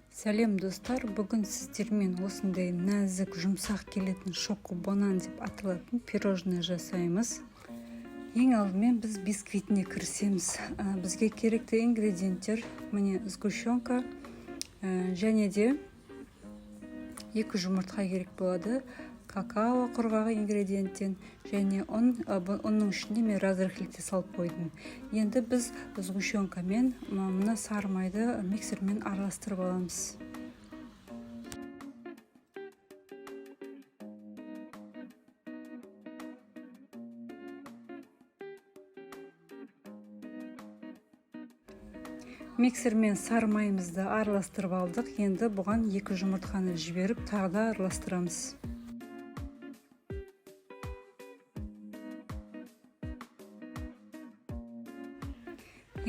Сәлем достар, бүгін сіздермен осындай нәзік жұмсақ келетін шоко банан деп аталатын пирожное жасаймыз. Ең алдымен біз бисквитіне кірісеміз. Бізге керекті ингредиенттер міне сгущенка және де 2 жұмыртқа керек болады. Какао құрғағы ингредиенттен және оның ішінде мен разрыхлитель салып қойдым. Енді біз сгущенкамен мына сары майды миксермен араластырып аламыз. Миксермен сары майымызды араластырып алдық. Енді бұған 2 жұмыртқаны жіберіп тағы да араластырамыз.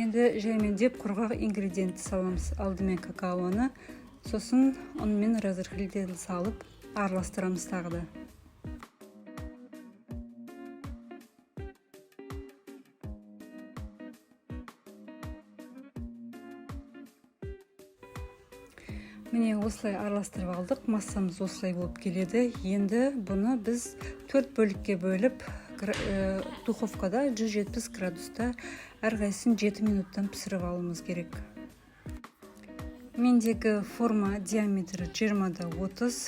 Енді жаймендеп құрғақ ингредиентті саламыз. Алдымен какаоны, сосын онымен разрыхлитель салып араластырамыз тағы да. Міне осылай араластырып алдық. Массамыз осылай болып келеді. Енді бұны біз 4 бөлікке бөліп духовкада 170 градуста әрқайсысын 7 минуттан пісіріп алуымыз керек. Мендегі форма диаметрі 20-30.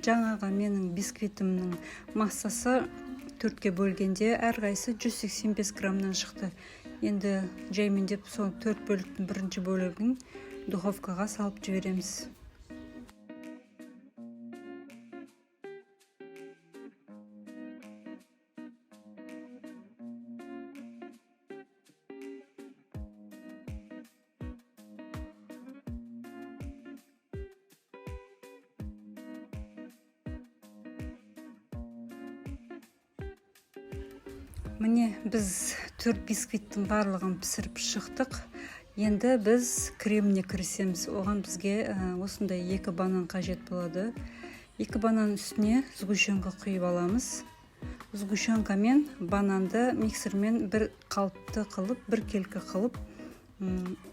Жаңағы менің бисквитімнің массасы 4-ке бөлгенде әрқайсы 185 граммнан шықты. Енді жаймендеп сол 4 бөліктің бірінші бөлігін духовкаға салып жібереміз. Міне біз 4 бисквиттің барлығын пісіріп шықтық. Енді біз креміне кірісеміз. Оған бізге осындай 2 банан қажет болады. 2 банан үстіне сгущенка құйып аламыз. Сгущенка мен бананды миксермен бір қалыпты қылып, бір келкі қылып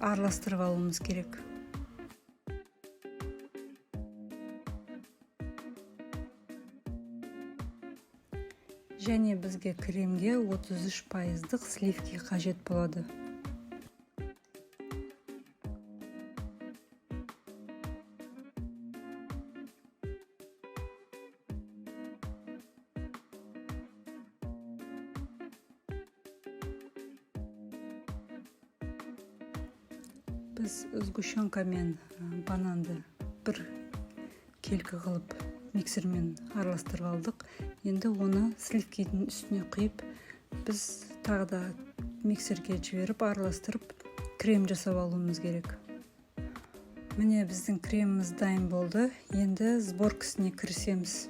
араластырып алуымыз керек. Және бізге кремге 33% сливки қажет болады. Біз сгущенка мен бананды бір келкі қылып миксермен араластырып алдық. Енді оны сливкидің үстіне құйып, біз тағы да миксерге жіберіп араластырып крем жасап алуымыз керек. Міне біздің креміміз дайын болды. Енді сборкасына кірісеміз.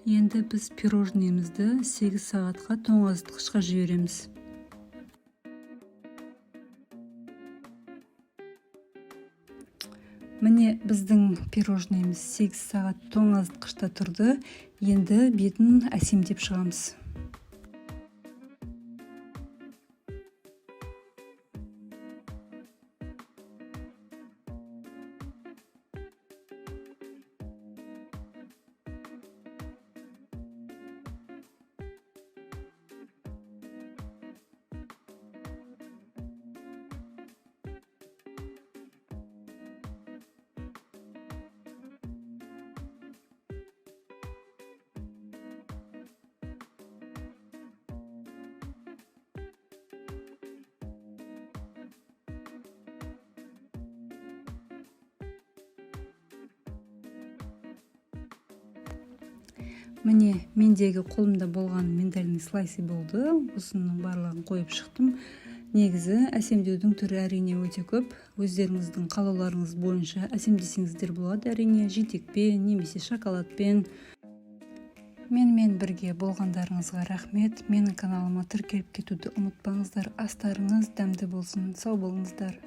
Енді біз пирожныйымызды 8 сағатқа тоңазытқышқа жібереміз. Міне біздің пирожныйымыз 8 сағат тоңазытқышта тұрды. Енді бетін әсемдеп шығамыз. Міне мендегі қолымда болған миндальный слайсы болды. Осының барлығын қойып шықтым. Негізі әсемдеудің түрі әрине өте көп. Өздеріңіздің қалауларыңыз бойынша әсемдесеңіздер болады. Әрине жидекпен немесе шоколадпен. Менімен бірге болғандарыңызға рахмет. Менің каналыма тіркеліп кетуді ұмытпаңыздар. Астарыңыз дәмді болсын. Сау болыңыздар.